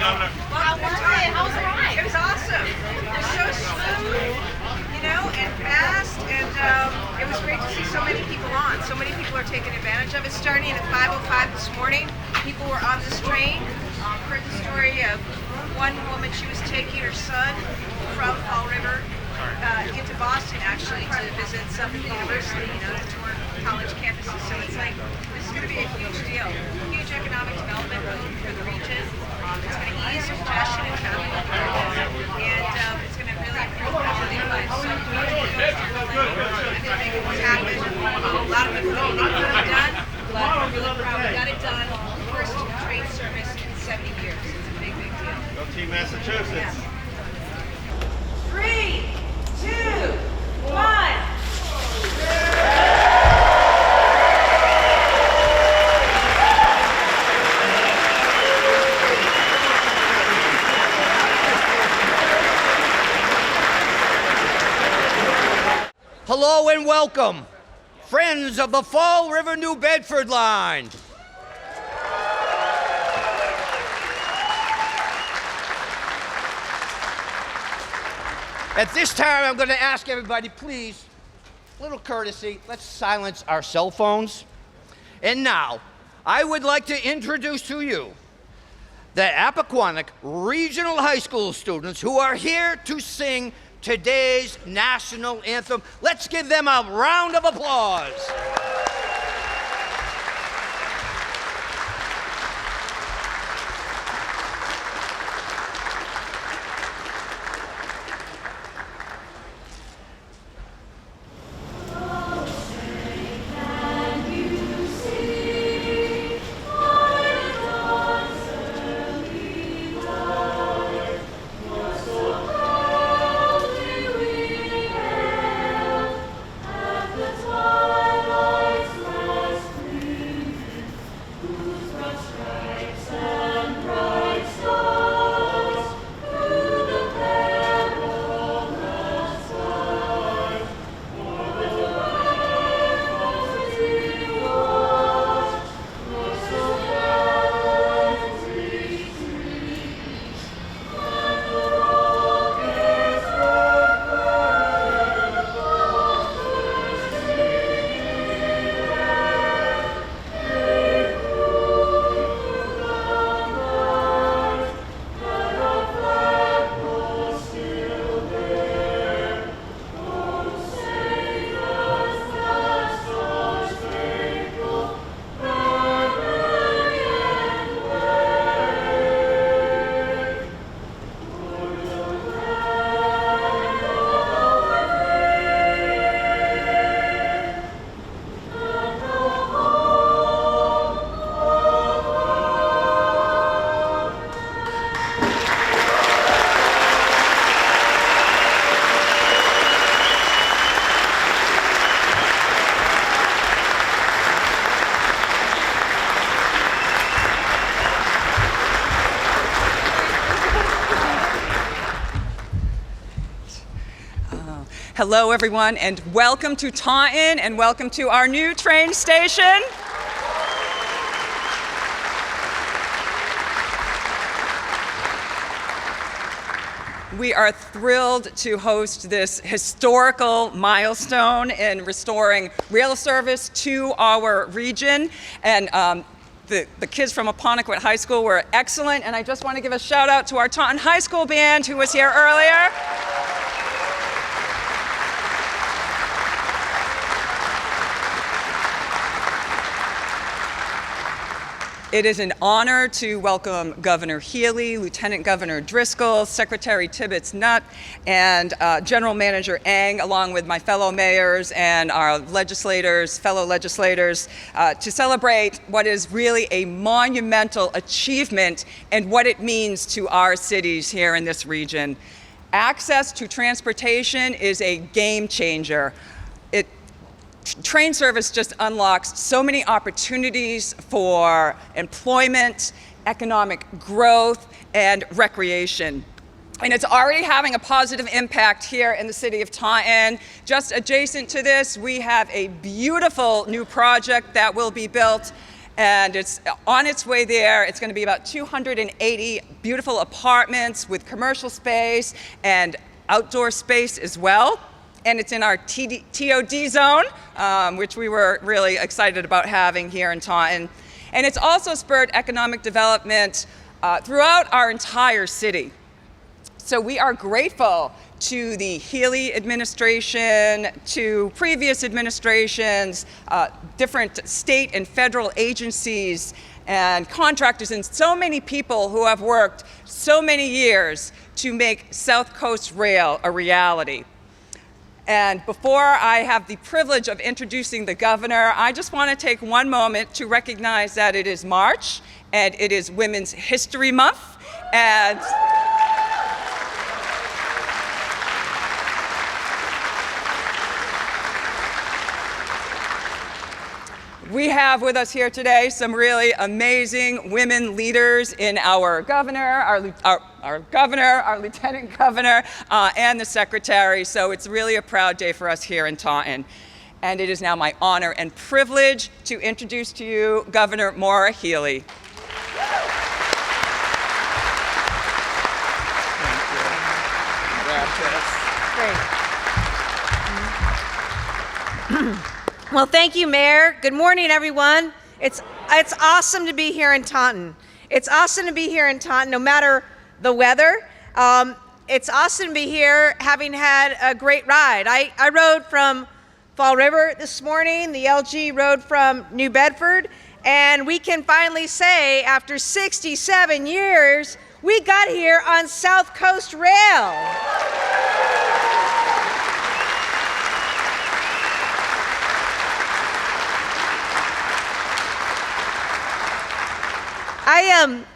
Governor. How was it? How was the ride? It was awesome. It was so smooth, and fast, and it was great to see so many people on. So many people are taking advantage of it. Starting at 5:05 this morning, people were on this train. Heard the story of one woman, she was taking her son from Fall River into Boston, actually, to visit Suffolk University, to tour college campuses. So it's like, this is going to be a huge deal. Huge economic development boom for the region. It's going to ease congestion and traffic, and it's going to really improve quality of life. So I'm going to make this happen. A lot of people don't think it's done, but I'm really proud we got it done. First train service in 70 years. It's a big, big deal. Go Team Massachusetts. Yeah. 3, 2, 1. Hello and welcome, friends of the Fall River New Bedford line. At this time, I'm going to ask everybody, please, a little courtesy, let's silence our cell phones. And now, I would like to introduce to you the Appaquonic Regional High School students who are here to sing today's national anthem. Let's give them a round of applause. Hello, everyone, and welcome to Taunton, and welcome to our new train station. We are thrilled to host this historical milestone in restoring rail service to our region. And the kids from Apponequet High School were excellent, and I just want to give a shout out to our Taunton High School band who was here earlier. It is an honor to welcome Governor Healy, Lieutenant Governor Driscoll, Secretary Tibbetts-Nutt, and General Manager Eng, along with my fellow mayors and our fellow legislators, to celebrate what is really a monumental achievement and what it means to our cities here in this region. Access to transportation is a game changer. Train service just unlocks so many opportunities for employment, economic growth, and recreation. And it's already having a positive impact here in the city of Taunton. Just adjacent to this, we have a beautiful new project that will be built and it's on its way there. It's going to be about 280 beautiful apartments with commercial space and outdoor space as well. And it's in our TOD zone, which we were really excited about having here in Taunton. And it's also spurred economic development throughout our entire city. So we are grateful to the Healy administration, to previous administrations, different state and federal agencies and contractors, and so many people who have worked so many years to make South Coast Rail a reality. And before I have the privilege of introducing the governor, I just want to take one moment to recognize that it is March and it is Women's History Month. And we have with us here today some really amazing women leaders in our governor, our governor, our lieutenant governor, and the secretary. So it's really a proud day for us here in Taunton. And it is now my honor and privilege to introduce to you Governor Maura Healey. Well, thank you, Mayor. Good morning, everyone. It's awesome to be here in Taunton. It's awesome to be here in Taunton, no matter the weather. It's awesome to be here, having had a great ride. I rode from Fall River this morning. The LG rode from New Bedford, and we can finally say, after 67 years, we got here on South Coast Rail.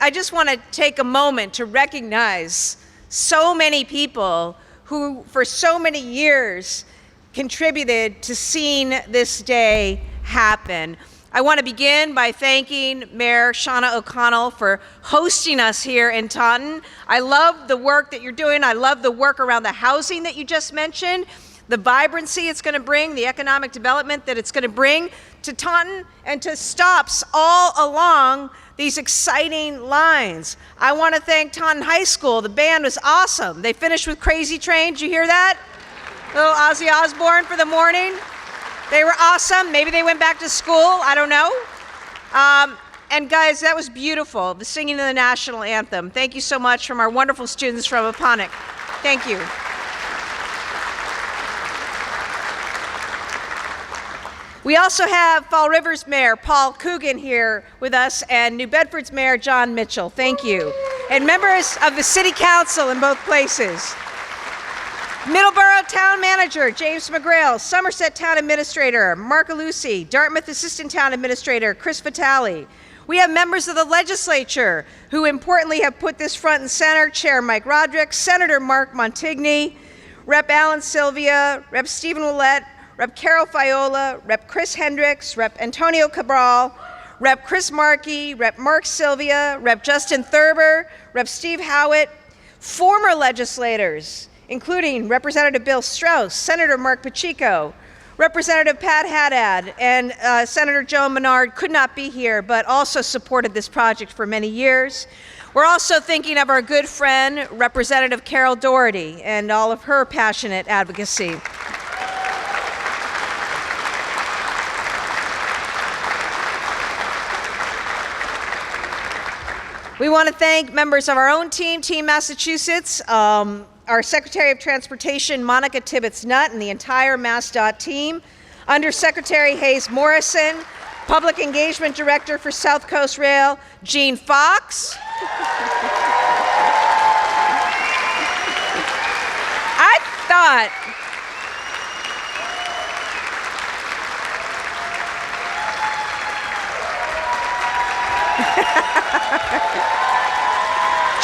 I just want to take a moment to recognize so many people who, for so many years, contributed to seeing this day happen. I want to begin by thanking Mayor Shauna O'Connell for hosting us here in Taunton. I love the work that you're doing. I love the work around the housing that you just mentioned, the vibrancy it's going to bring, the economic development that it's going to bring to Taunton, and to stops all along these exciting lines. I want to thank Taunton High School. The band was awesome. They finished with Crazy Train. Did you hear that? Little Ozzy Osbourne for the morning. They were awesome. Maybe they went back to school. I don't know. And guys, that was beautiful. The singing of the national anthem. Thank you so much from our wonderful students from Aponic. Thank you. We also have Fall River's Mayor Paul Coogan here with us, and New Bedford's Mayor John Mitchell. Thank you. And members of the City Council in both places. Middleborough Town Manager James McGrail, Somerset Town Administrator Mark Alusi, Dartmouth Assistant Town Administrator Chris Vitale. We have members of the legislature who importantly have put this front and center: Chair Mike Roderick, Senator Mark Montigny, Rep. Alan Sylvia, Rep. Stephen Willett, Rep. Carol Fiola, Rep. Chris Hendricks, Rep. Antonio Cabral, Rep. Chris Markey, Rep. Mark Sylvia, Rep. Justin Thurber, Rep. Steve Howitt, former legislators, including Representative Bill Strauss, Senator Mark Pacheco, Representative Pat Haddad, and Senator Joe Menard could not be here, but also supported this project for many years. We're also thinking of our good friend, Representative Carol Doherty, and all of her passionate advocacy. We want to thank members of our own team, Team Massachusetts, our Secretary of Transportation, Monica Tibbetts-Nutt, and the entire MassDOT team, Undersecretary Hayes Morrison, Public Engagement Director for South Coast Rail, Gene Fox. I thought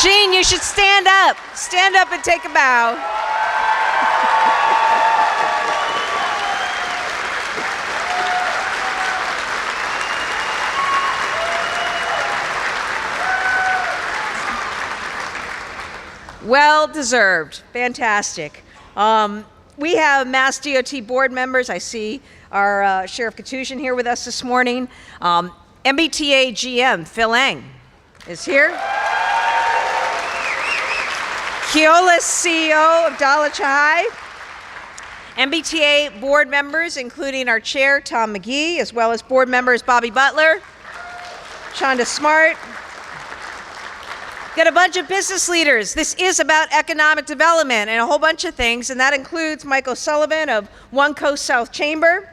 Gene, you should stand up. Stand up and take a bow. Well deserved. Fantastic. We have Mass DOT board members. I see our Sheriff Katusian here with us this morning. MBTA GM Phil Eng is here. Keolis CEO of Dulwich High. MBTA board members, including our chair, Tom McGee, as well as board members Bobby Butler, Shonda Smart. Got a bunch of business leaders. This is about economic development and a whole bunch of things, and that includes Mike O'Sullivan of One Coast South Chamber,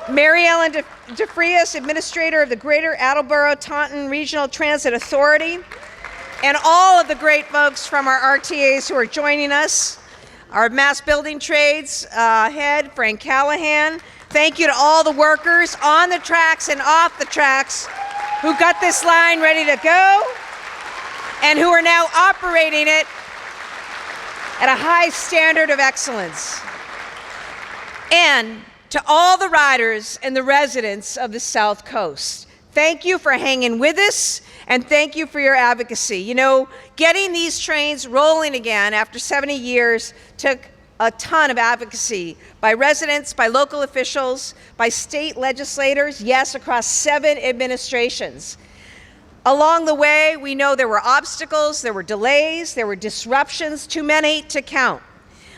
Mary Ellen DeFrias, administrator of the Greater Attleboro Taunton Regional Transit Authority, and all of the great folks from our RTAs who are joining us. Our mass building trades head, Frank Callahan. Thank you to all the workers on the tracks and off the tracks who got this line ready to go and who are now operating it at a high standard of excellence. And to all the riders and the residents of the South Coast, thank you for hanging with us, and thank you for your advocacy. You know, getting these trains rolling again after 70 years took a ton of advocacy by residents, by local officials, by state legislators, yes, across 7 administrations. Along the way, we know there were obstacles, there were delays, there were disruptions, too many to count.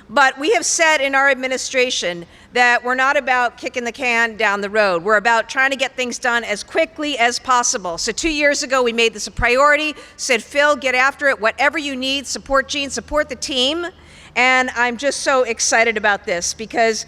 But we have said in our administration that we're not about kicking the can down the road. We're about trying to get things done as quickly as possible. So 2 years ago, we made this a priority, said, Phil, get after it. Whatever you need, support Gene, support the team. And I'm just so excited about this because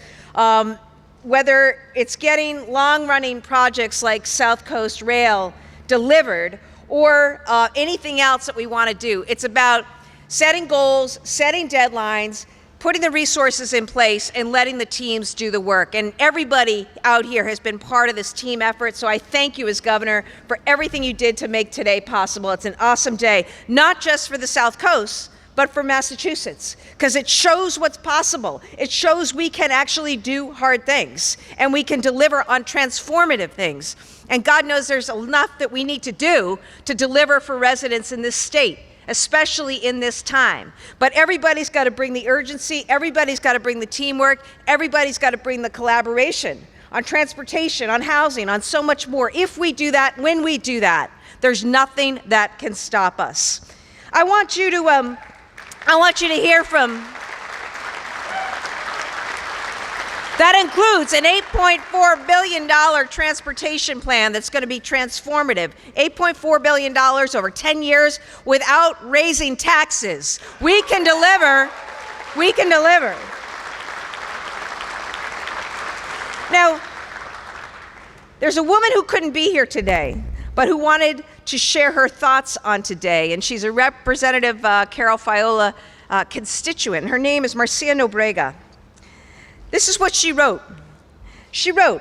whether it's getting long-running projects like South Coast Rail delivered or anything else that we want to do, it's about setting goals, setting deadlines, putting the resources in place and letting the teams do the work. And everybody out here has been part of this team effort, so I thank you as governor for everything you did to make today possible. It's an awesome day, not just for the South Coast, but for Massachusetts, because it shows what's possible. It shows we can actually do hard things, and we can deliver on transformative things. And God knows there's enough that we need to do to deliver for residents in this state, especially in this time. But everybody's got to bring the urgency, everybody's got to bring the teamwork, everybody's got to bring the collaboration on transportation, on housing, on so much more. If we do that, when we do that, there's nothing that can stop us. I want you to hear from, that includes an $8.4 billion transportation plan that's going to be transformative. $8.4 billion over 10 years without raising taxes. We can deliver. We can deliver. Now, there's a woman who couldn't be here today, but who wanted to share her thoughts on today, and she's a Representative Carol Fiola constituent. Her name is Marcia Nobrega. This is what she wrote. She wrote,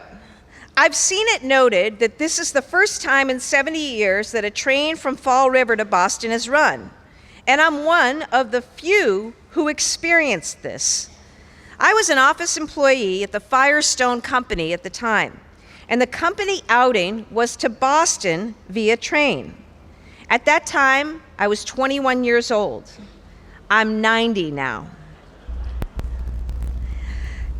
I've seen it noted that this is the first time in 70 years that a train from Fall River to Boston has run, and I'm one of the few who experienced this. I was an office employee at the Firestone Company at the time, and the company outing was to Boston via train. At that time, I was 21 years old. I'm 90 now.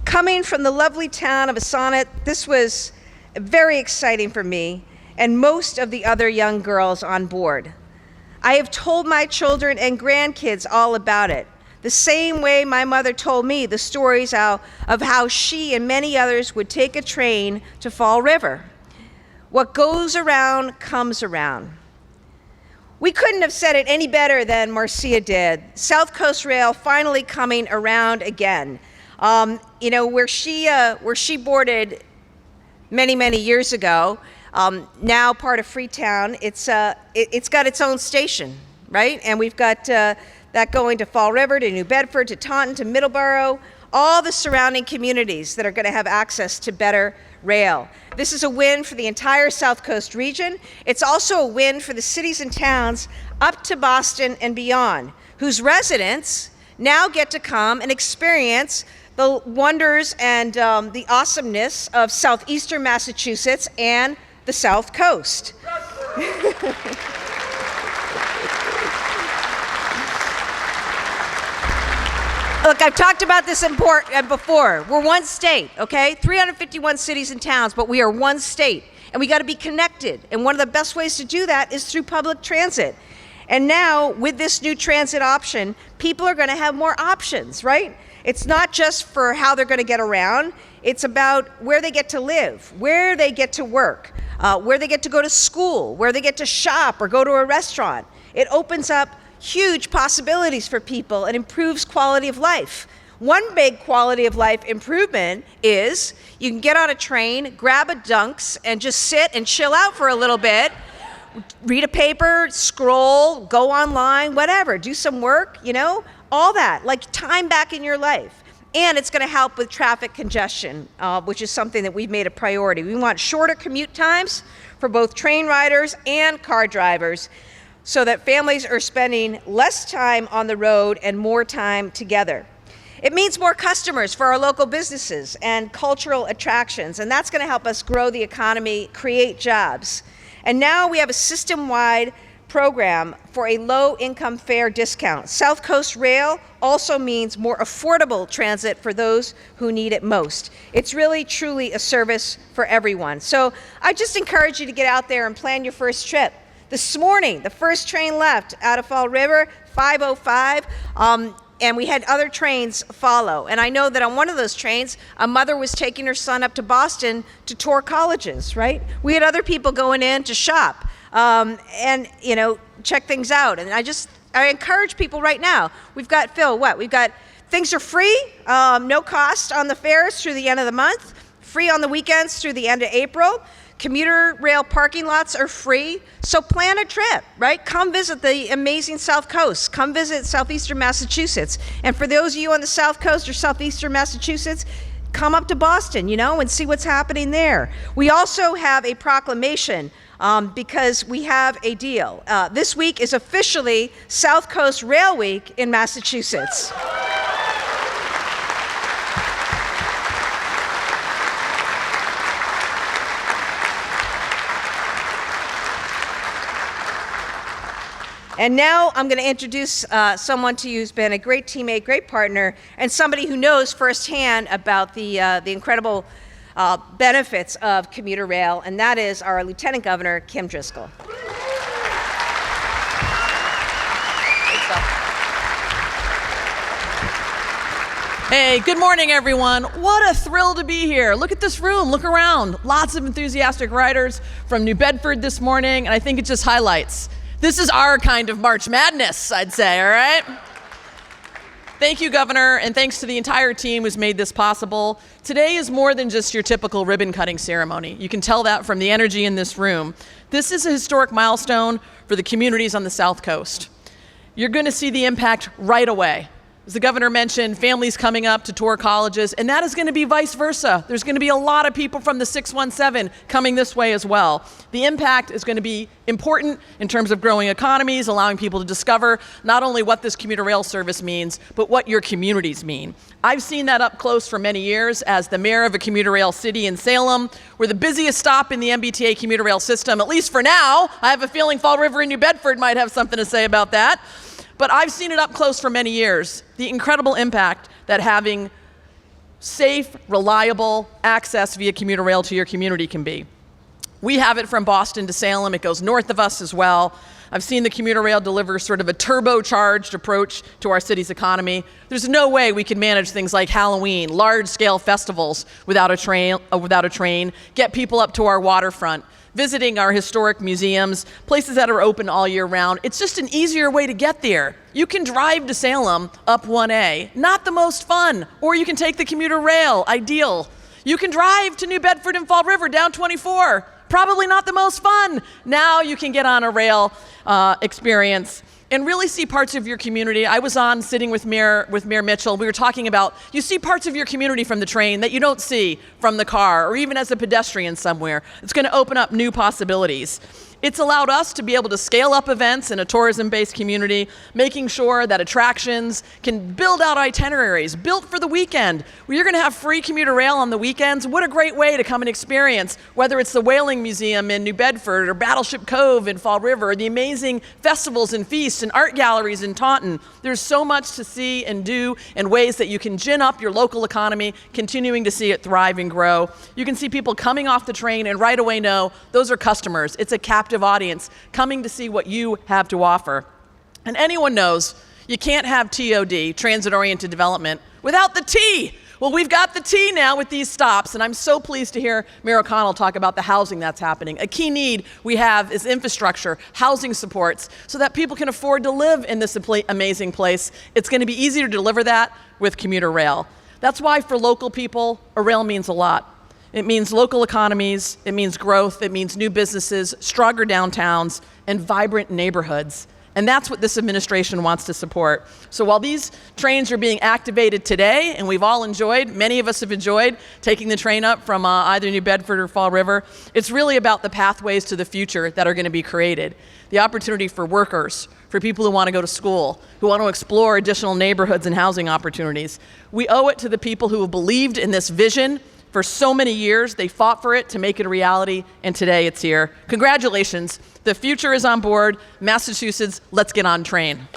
Coming from the lovely town of Assonet, this was very exciting for me and most of the other young girls on board. I have told my children and grandkids all about it, the same way my mother told me the stories of how she and many others would take a train to Fall River. What goes around comes around. We couldn't have said it any better than Marcia did. South Coast Rail finally coming around again. You know, where she boarded many, many years ago, now part of Freetown, it's got its own station, right? And we've got that going to Fall River, to New Bedford, to Taunton, to Middleborough, all the surrounding communities that are going to have access to better rail. This is a win for the entire South Coast region. It's also a win for the cities and towns up to Boston and beyond, whose residents now get to come and experience the wonders and the awesomeness of southeastern Massachusetts and the South Coast. Look, I've talked about this before. We're one state, okay? 351 cities and towns, but we are one state. And we got to be connected. And one of the best ways to do that is through public transit. And now, with this new transit option, people are going to have more options, right? It's not just for how they're going to get around. It's about where they get to live, where they get to work, where they get to go to school, where they get to shop or go to a restaurant. It opens up huge possibilities for people and improves quality of life. One big quality of life improvement is you can get on a train, grab a Dunks, and just sit and chill out for a little bit. Read a paper, scroll, go online, whatever. Do some work, all that, like time back in your life. And it's going to help with traffic congestion, which is something that we've made a priority. We want shorter commute times for both train riders and car drivers so that families are spending less time on the road and more time together. It means more customers for our local businesses and cultural attractions, and that's going to help us grow the economy, create jobs. And now we have a system-wide program for a low-income fare discount. South Coast Rail also means more affordable transit for those who need it most. It's really, truly a service for everyone. So I just encourage you to get out there and plan your first trip. This morning, the first train left out of Fall River, 5:05, and we had other trains follow. And I know that on one of those trains, a mother was taking her son up to Boston to tour colleges, right? We had other people going in to shop and, check things out. And I encourage people right now. We've got, Phil, We've got things are free, no cost on the fares through the end of the month, free on the weekends through the end of April. Commuter rail parking lots are free, so plan a trip, right? Come visit the amazing South Coast. Come visit southeastern Massachusetts. And for those of you on the South Coast or southeastern Massachusetts, come up to Boston, and see what's happening there. We also have a proclamation because we have a deal. This week is officially South Coast Rail Week in Massachusetts. And now I'm going to introduce someone to you who's been a great teammate, great partner, and somebody who knows firsthand about the incredible benefits of commuter rail, and that is our Lieutenant Governor, Kim Driscoll. Hey, good morning, everyone. What a thrill to be here. Look at this room, look around. Lots of enthusiastic riders from New Bedford this morning, and I think it just highlights this is our kind of March Madness, I'd say, all right? Thank you, Governor, and thanks to the entire team who's made this possible. Today is more than just your typical ribbon-cutting ceremony. You can tell that from the energy in this room. This is a historic milestone for the communities on the South Coast. You're going to see the impact right away. As the governor mentioned, families coming up to tour colleges, and that is going to be vice versa. There's going to be a lot of people from the 617 coming this way as well. The impact is going to be important in terms of growing economies, allowing people to discover not only what this commuter rail service means, but what your communities mean. I've seen that up close for many years as the mayor of a commuter rail city in Salem. We're the busiest stop in the MBTA commuter rail system, at least for now. I have a feeling Fall River and New Bedford might have something to say about that. But I've seen it up close for many years, the incredible impact that having safe, reliable access via commuter rail to your community can be. We have it from Boston to Salem. It goes north of us as well. I've seen the commuter rail deliver sort of a turbocharged approach to our city's economy. There's no way we can manage things like Halloween, large-scale festivals without a train, get people up to our waterfront, visiting our historic museums, places that are open all year round. It's just an easier way to get there. You can drive to Salem up 1A, not the most fun, or you can take the commuter rail, ideal. You can drive to New Bedford and Fall River down 24, probably not the most fun. Now you can get on a rail experience and really see parts of your community. I was on sitting with Mayor Mitchell. We were talking about, you see parts of your community from the train that you don't see from the car or even as a pedestrian somewhere. It's going to open up new possibilities. It's allowed us to be able to scale up events in a tourism-based community, making sure that attractions can build out itineraries, built for the weekend. Well, you're going to have free commuter rail on the weekends. What a great way to come and experience, whether it's the Whaling Museum in New Bedford or Battleship Cove in Fall River, or the amazing festivals and feasts and art galleries in Taunton. There's so much to see and do in ways that you can gin up your local economy, continuing to see it thrive and grow. You can see people coming off the train and right away know those are customers. It's a captive audience coming to see what you have to offer. And anyone knows you can't have TOD, transit-oriented development, without the T. Well, we've got the T now with these stops, and I'm so pleased to hear Mayor O'Connell talk about the housing that's happening. A key need we have is infrastructure, housing supports, so that people can afford to live in this amazing place. It's going to be easier to deliver that with commuter rail. That's why for local people, a rail means a lot. It means local economies, it means growth, it means new businesses, stronger downtowns, and vibrant neighborhoods. And that's what this administration wants to support. So while these trains are being activated today, and we've all enjoyed, many of us have enjoyed taking the train up from either New Bedford or Fall River, it's really about the pathways to the future that are going to be created. The opportunity for workers, for people who want to go to school, who want to explore additional neighborhoods and housing opportunities. We owe it to the people who have believed in this vision for so many years. They fought for it to make it a reality, and today it's here. Congratulations. The future is on board. Massachusetts, let's get on train.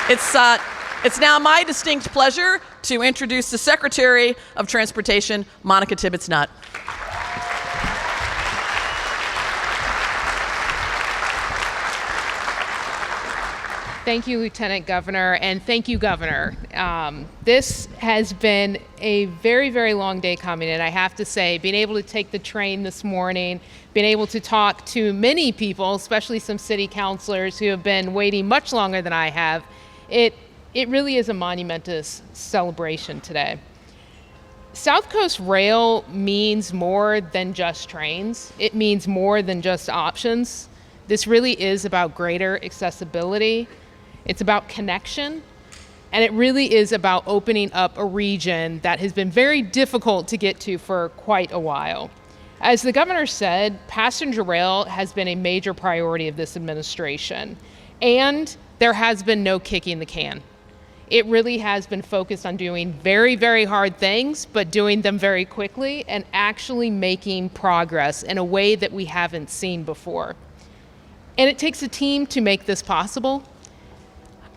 It's now my distinct pleasure to introduce the Secretary of Transportation, Monica Tibbetts-Nutt. Thank you, Lieutenant Governor, and thank you, Governor. This has been a very, very long day coming, and I have to say, being able to take the train this morning, being able to talk to many people, especially some city councilors who have been waiting much longer than I have, it really is a monumentous celebration today. South Coast Rail means more than just trains. It means more than just options. This really is about greater accessibility. It's about connection, and it really is about opening up a region that has been very difficult to get to for quite a while. As the governor said, passenger rail has been a major priority of this administration, and there has been no kicking the can. It really has been focused on doing very, very hard things, but doing them very quickly and actually making progress in a way that we haven't seen before. And it takes a team to make this possible.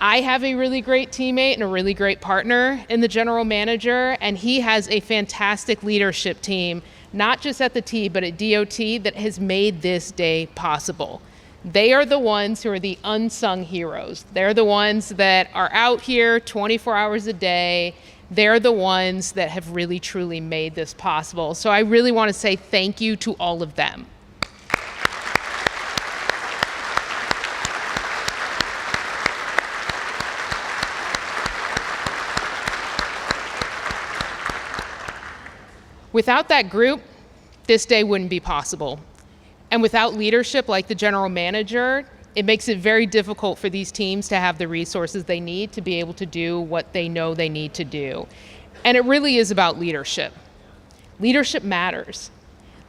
I have a really great teammate and a really great partner in the general manager, and he has a fantastic leadership team, not just at the T, but at DOT, that has made this day possible. They are the ones who are the unsung heroes. They're the ones that are out here 24 hours a day. They're the ones that have really, truly made this possible. So I really want to say thank you to all of them. Without that group, this day wouldn't be possible. And without leadership like the general manager, it makes it very difficult for these teams to have the resources they need to be able to do what they know they need to do. And it really is about leadership. Leadership matters.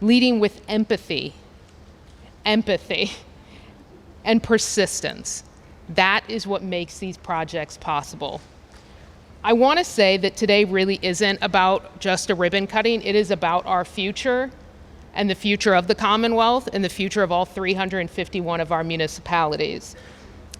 Leading with empathy, and persistence. That is what makes these projects possible. I want to say that today really isn't about just a ribbon cutting. It is about our future and the future of the Commonwealth and the future of all 351 of our municipalities.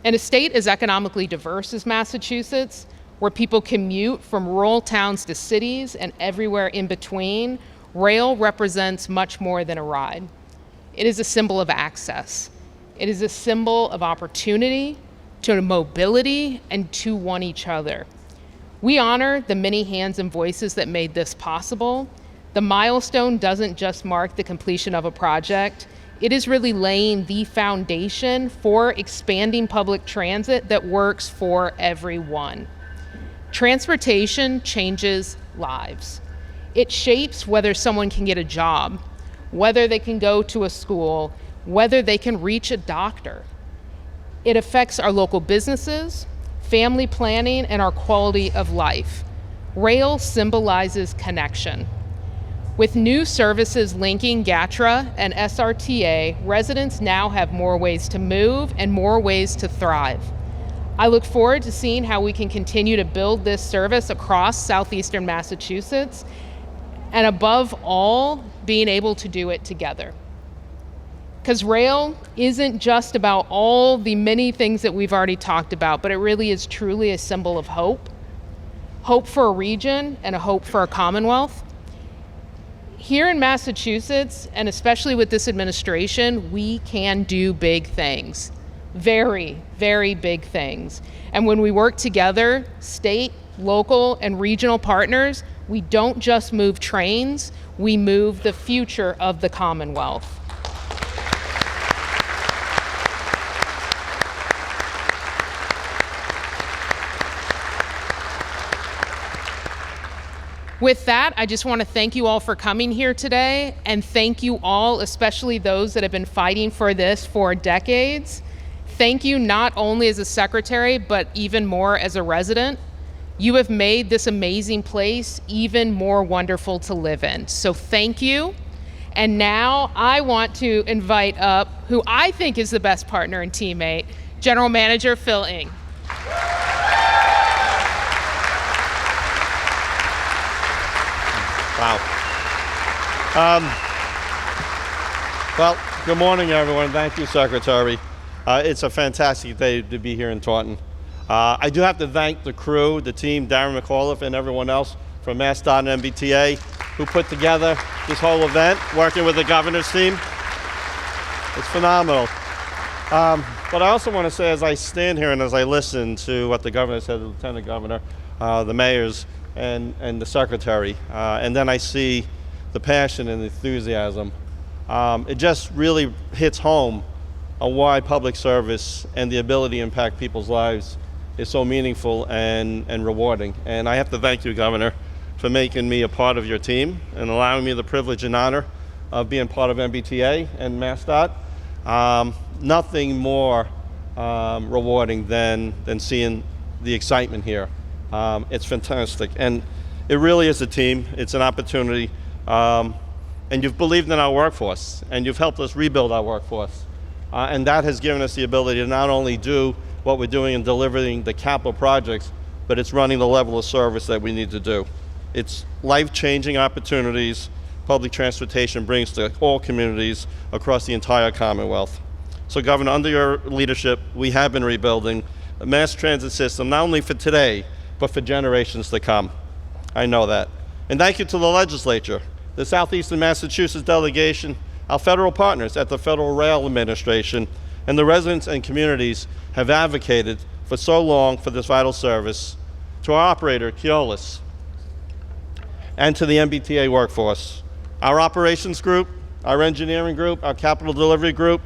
In a state as economically diverse as Massachusetts, where people commute from rural towns to cities and everywhere in between, rail represents much more than a ride. It is a symbol of access. It is a symbol of opportunity, to mobility, and to one each other. We honor the many hands and voices that made this possible. The milestone doesn't just mark the completion of a project. It is really laying the foundation for expanding public transit that works for everyone. Transportation changes lives. It shapes whether someone can get a job, whether they can go to a school, whether they can reach a doctor. It affects our local businesses, family planning, and our quality of life. Rail symbolizes connection. With new services linking GATRA and SRTA, residents now have more ways to move and more ways to thrive. I look forward to seeing how we can continue to build this service across southeastern Massachusetts, and above all, being able to do it together. Because rail isn't just about all the many things that we've already talked about, but it really is truly a symbol of hope. Hope for a region and a hope for a Commonwealth. Here in Massachusetts, and especially with this administration, we can do big things. Very, very big things. And when we work together, state, local, and regional partners, we don't just move trains, we move the future of the Commonwealth. With that, I just want to thank you all for coming here today, and thank you all, especially those that have been fighting for this for decades. Thank you not only as a secretary, but even more as a resident. You have made this amazing place even more wonderful to live in. So thank you. And now I want to invite up who I think is the best partner and teammate, General Manager Phil Ng. Wow. Well, good morning, everyone. Thank you, Secretary. It's a fantastic day to be here in Taunton. I do have to thank the crew, the team, Darren McAuliffe, and everyone else from MassDOT and MBTA who put together this whole event, working with the governor's team. It's phenomenal. But I also want to say, as I stand here and as I listen to what the governor said, the lieutenant governor, the mayors, and the secretary, and then I see the passion and enthusiasm. It just really hits home on why public service and the ability to impact people's lives is so meaningful and rewarding. And I have to thank you, Governor, for making me a part of your team and allowing me the privilege and honor of being part of MBTA and MassDOT. Nothing more rewarding than seeing the excitement here. It's fantastic, and it really is a team. It's an opportunity, and you've believed in our workforce, and you've helped us rebuild our workforce, and that has given us the ability to not only do what we're doing in delivering the capital projects, but it's running the level of service that we need to do. It's life-changing opportunities public transportation brings to all communities across the entire Commonwealth. So, Governor, under your leadership, we have been rebuilding a mass transit system, not only for today, but for generations to come. I know that. And thank you to the legislature, the Southeastern Massachusetts delegation, our federal partners at the Federal Rail Administration, and the residents and communities have advocated for so long for this vital service, to our operator, Keolis, and to the MBTA workforce, our operations group, our engineering group, our capital delivery group,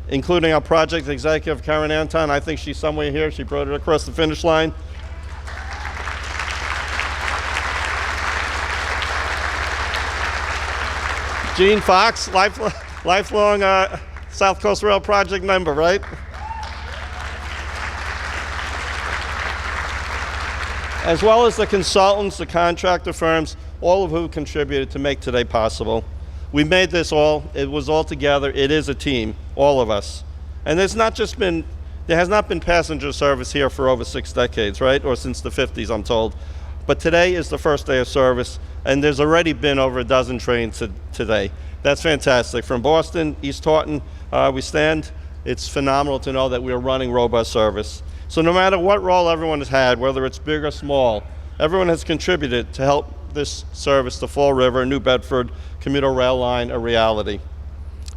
including our project executive, Karen Anton. I think she's somewhere here. She brought it across the finish line. Gene Fox, lifelong South Coast Rail Project member, right? As well as the consultants, the contractor firms, all of who contributed to make today possible. We made this all, it was all together, it is a team, all of us. And there has not been passenger service here for over 6 decades, right? Or since the 50s, I'm told. But today is the first day of service, and there's already been over a dozen trains today. That's fantastic. From Boston, East Taunton, we stand. It's phenomenal to know that we're running robust service. So no matter what role everyone has had, whether it's big or small, everyone has contributed to help this service, the Fall River, New Bedford commuter rail line, a reality.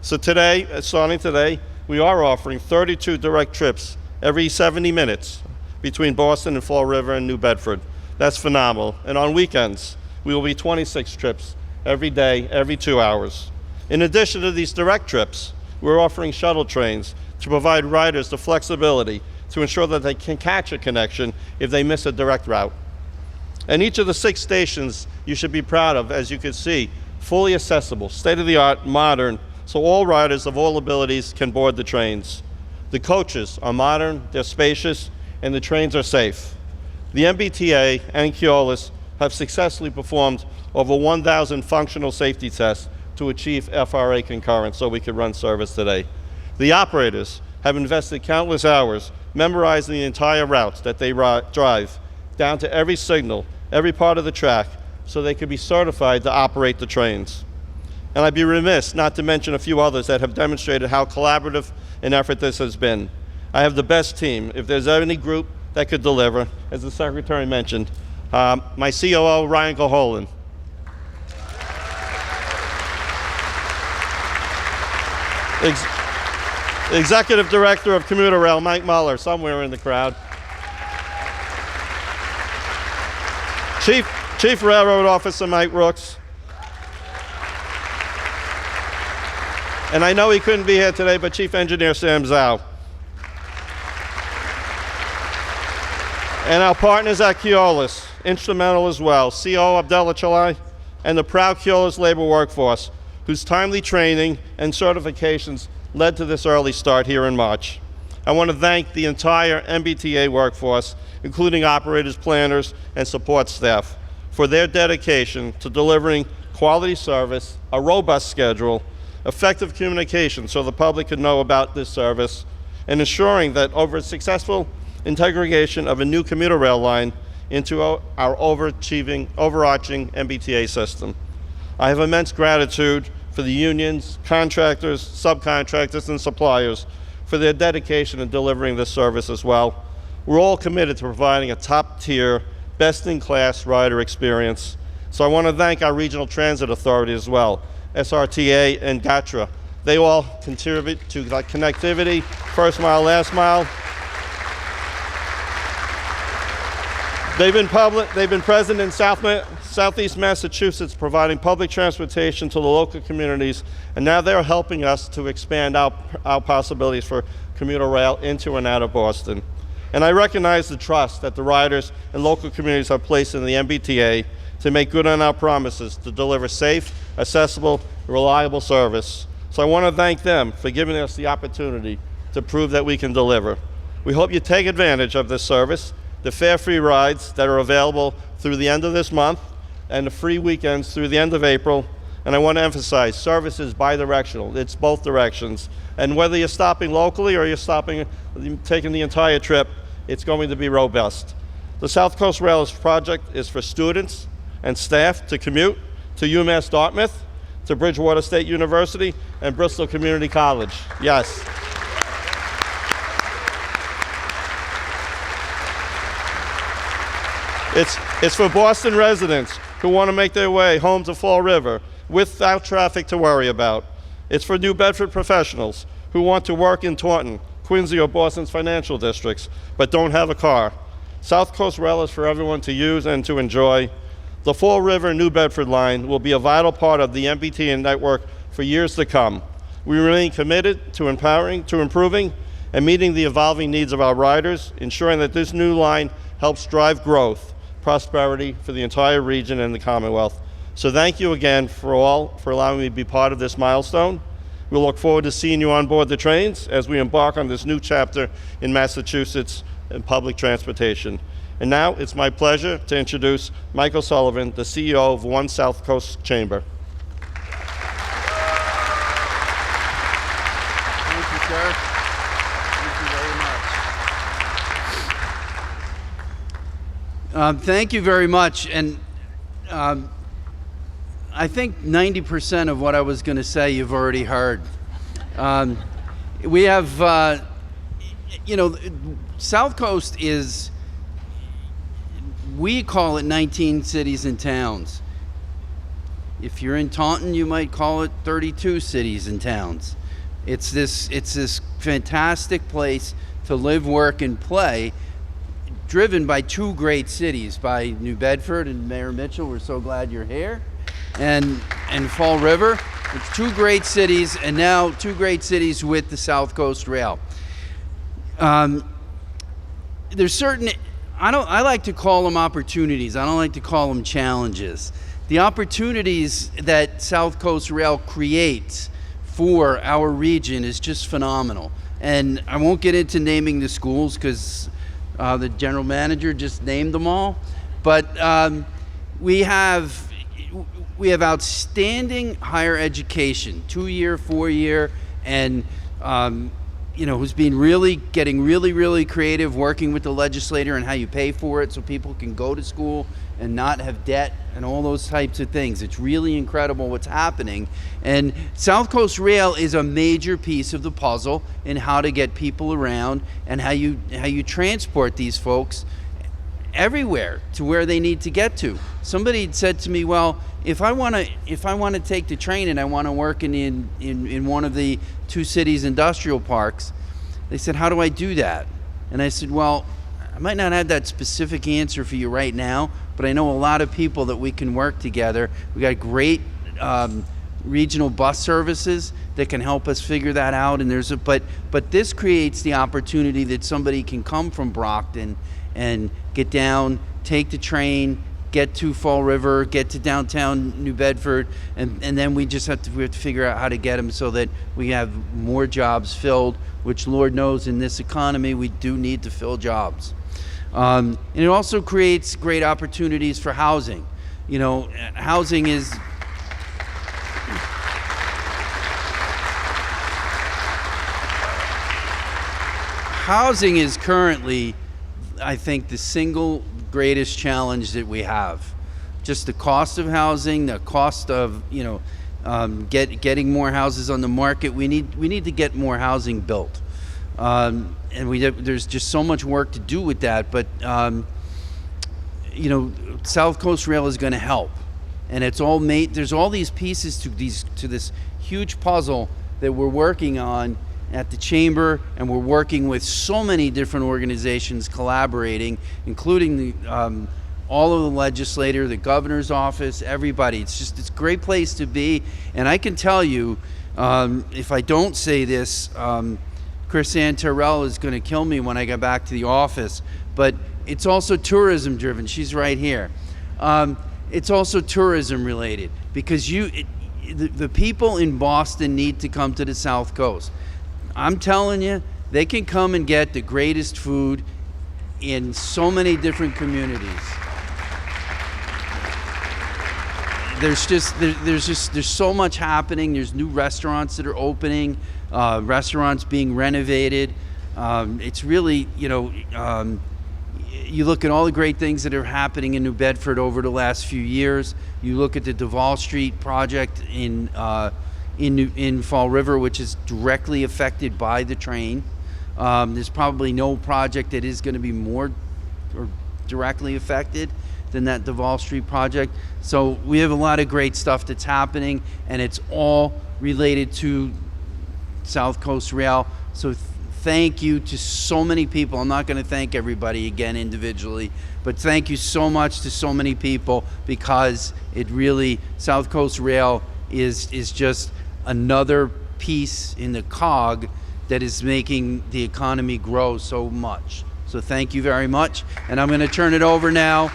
So today, starting today, we are offering 32 direct trips every 70 minutes between Boston and Fall River and New Bedford. That's phenomenal. And on weekends, we will be 26 trips every day, every 2 hours. In addition to these direct trips, we're offering shuttle trains to provide riders the flexibility to ensure that they can catch a connection if they miss a direct route. And each of the 6 stations you should be proud of, as you can see, fully accessible, state-of-the-art, modern, so all riders of all abilities can board the trains. The coaches are modern, they're spacious, and the trains are safe. The MBTA and Keolis have successfully performed over 1,000 functional safety tests to achieve FRA concurrence so we could run service today. The operators have invested countless hours memorizing the entire routes that they drive, down to every signal, every part of the track, so they could be certified to operate the trains. And I'd be remiss not to mention a few others that have demonstrated how collaborative an effort this has been. I have the best team. If there's any group that could deliver, as the Secretary mentioned, my COO, Ryan Goholen. Executive Director of Commuter Rail, Mike Muller, somewhere in the crowd. Chief Railroad Officer, Mike Rooks. And I know he couldn't be here today, but Chief Engineer Sam Zhao. And our partners at Keolis, instrumental as well, CO Abdullah Chalai, and the proud Keolis labor workforce, whose timely training and certifications led to this early start here in March. I want to thank the entire MBTA workforce, including operators, planners, and support staff, for their dedication to delivering quality service, a robust schedule, effective communication so the public could know about this service, and ensuring that over successful integration of a new commuter rail line into our overarching MBTA system. I have immense gratitude for the unions, contractors, subcontractors, and suppliers for their dedication in delivering this service as well. We're all committed to providing a top-tier, best-in-class rider experience. So I want to thank our regional transit authority as well, SRTA and GATRA. They all contribute to the connectivity, first mile, last mile. They've been present in Southeast Massachusetts, providing public transportation to the local communities, and now they're helping us to expand our possibilities for commuter rail into and out of Boston. And I recognize the trust that the riders and local communities have placed in the MBTA to make good on our promises to deliver safe, accessible, reliable service. So I want to thank them for giving us the opportunity to prove that we can deliver. We hope you take advantage of this service, the fare-free rides that are available through the end of this month, and the free weekends through the end of April. And I want to emphasize, service is bi-directional. It's both directions. And whether you're stopping locally or you're taking the entire trip, it's going to be robust. The South Coast Rail project is for students and staff to commute to UMass Dartmouth, to Bridgewater State University, and Bristol Community College. Yes. It's for Boston residents who want to make their way home to Fall River without traffic to worry about. It's for New Bedford professionals who want to work in Taunton, Quincy, or Boston's financial districts, but don't have a car. South Coast Rail is for everyone to use and to enjoy. The Fall River New Bedford line will be a vital part of the MBTA network for years to come. We remain committed to improving and meeting the evolving needs of our riders, ensuring that this new line helps drive growth, prosperity for the entire region and the Commonwealth. So thank you again for allowing me to be part of this milestone. We look forward to seeing you on board the trains as we embark on this new chapter in Massachusetts in public transportation. And now it's my pleasure to introduce Michael Sullivan, the CEO of One South Coast Chamber. Thank you, sir. Thank you very much. Thank you very much. And I think 90% of what I was going to say you've already heard. We have, South Coast is, we call it 19 cities and towns. If you're in Taunton, you might call it 32 cities and towns. It's this fantastic place to live, work, and play, driven by two great cities, by New Bedford and Mayor Mitchell. We're so glad you're here. And Fall River. It's two great cities, and now two great cities with the South Coast Rail. There's certain, I like to call them opportunities. I don't like to call them challenges. The opportunities that South Coast Rail creates for our region is just phenomenal. And I won't get into naming the schools because the general manager just named them all. But we have outstanding higher education, 2-year, 4-year, and who's been getting really creative, working with the legislator and how you pay for it so people can go to school and not have debt and all those types of things. It's really incredible what's happening. And South Coast Rail is a major piece of the puzzle in how to get people around and how you transport these folks everywhere to where they need to get to. Somebody said to me, well, if I want to take the train and I want to work in one of the 2 cities industrial parks, they said, how do I do that? And I said, well, I might not have that specific answer for you right now, but I know a lot of people that we can work together. We got great regional bus services that can help us figure that out. And but this creates the opportunity that somebody can come from Brockton and get down, take the train, get to Fall River, get to downtown New Bedford, and then we have to figure out how to get them so that we have more jobs filled, which Lord knows in this economy we do need to fill jobs. And it also creates great opportunities for housing. Housing is currently, I think, the single greatest challenge that we have. Just the cost of housing, the cost of getting more houses on the market. We need to get more housing built, and there's just so much work to do with that. But South Coast Rail is going to help, and it's all made. There's all these pieces to this huge puzzle that we're working on at the chamber, and we're working with so many different organizations collaborating, including all of the legislature, the governor's office, everybody. It's a great place to be. And I can tell you, if I don't say this, Chris Terrell is going to kill me when I get back to the office, but it's also tourism driven. She's right here. It's also tourism related because the people in Boston need to come to the South Coast. I'm telling you, they can come and get the greatest food in so many different communities. There's so much happening. There's new restaurants that are opening, restaurants being renovated. It's really, you look at all the great things that are happening in New Bedford over the last few years. You look at the Duval Street project in Fall River, which is directly affected by the train. There's probably no project that is going to be more or directly affected than that Duval Street project. So we have a lot of great stuff that's happening, and it's all related to South Coast Rail. So thank you to so many people. I'm not going to thank everybody again individually, but thank you so much to so many people, because it really, South Coast Rail is just another piece in the cog that is making the economy grow so much. So thank you very much. And I'm going to turn it over now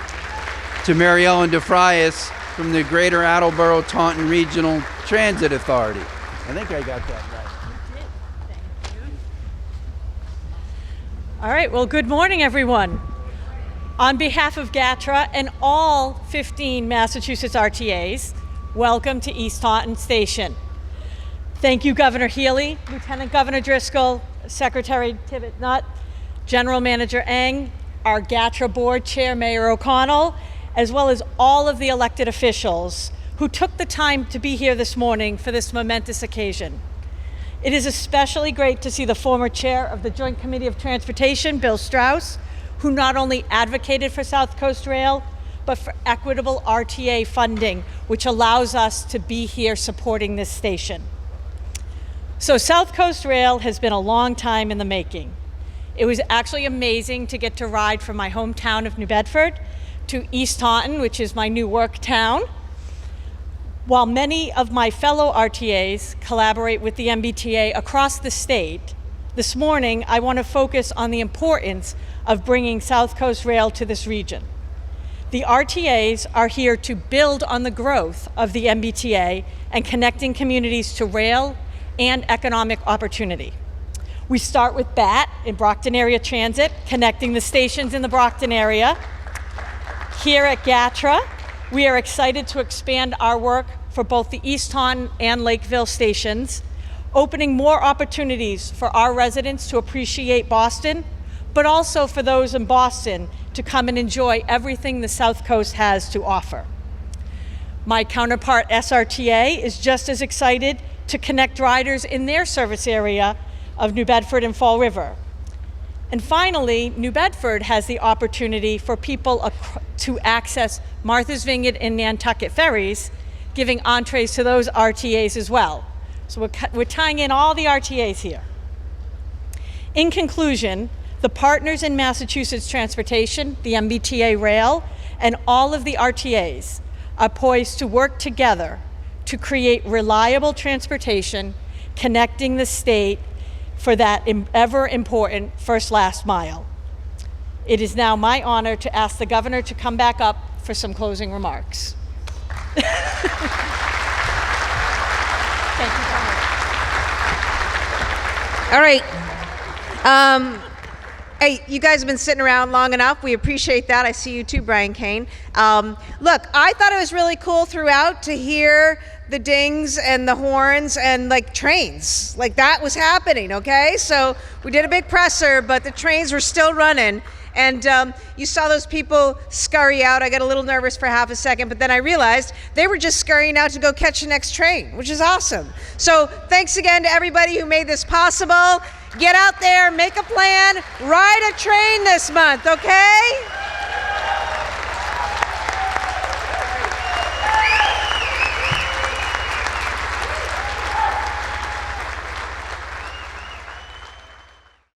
to Mary Ellen DeFrias from the Greater Attleboro Taunton Regional Transit Authority. I think I got that right. You did. Thank you. All right, well, good morning, everyone. On behalf of GATRA and all 15 Massachusetts RTAs, welcome to East Taunton Station. Thank you, Governor Healy, Lieutenant Governor Driscoll, Secretary Tibbet-Nutt, General Manager Eng, our GATRA Board Chair, Mayor O'Connell, as well as all of the elected officials who took the time to be here this morning for this momentous occasion. It is especially great to see the former chair of the Joint Committee of Transportation, Bill Strauss, who not only advocated for South Coast Rail, but for equitable RTA funding, which allows us to be here supporting this station. So South Coast Rail has been a long time in the making. It was actually amazing to get to ride from my hometown of New Bedford to East Taunton, which is my new work town. While many of my fellow RTAs collaborate with the MBTA across the state, this morning I want to focus on the importance of bringing South Coast Rail to this region. The RTAs are here to build on the growth of the MBTA and connecting communities to rail and economic opportunity. We start with BAT in Brockton Area Transit, connecting the stations in the Brockton area. Here at GATRA, We are excited to expand our work for both the East Taunton and Lakeville stations, opening more opportunities for our residents to appreciate Boston, but also for those in Boston to come and enjoy everything the South Coast has to offer. My counterpart SRTA is just as excited to connect riders in their service area of New Bedford and Fall River. And finally, New Bedford has the opportunity for people to access Martha's Vineyard and Nantucket ferries, giving entrees to those RTAs as well. So we're tying in all the RTAs here. In conclusion, the partners in Massachusetts Transportation, the MBTA Rail, and all of the RTAs are poised to work together to create reliable transportation, connecting the state for that ever important first last mile. It is now my honor to ask the governor to come back up for some closing remarks. Thank you so much. All right. Hey, you guys have been sitting around long enough. We appreciate that. I see you too, Brian Kane. Look, I thought it was really cool throughout to hear the dings and the horns and like trains. Like that was happening, okay? So we did a big presser, but the trains were still running. And you saw those people scurry out. I got a little nervous for half a second, but then I realized they were just scurrying out to go catch the next train, which is awesome. So thanks again to everybody who made this possible. Get out there, make a plan, ride a train this month, okay?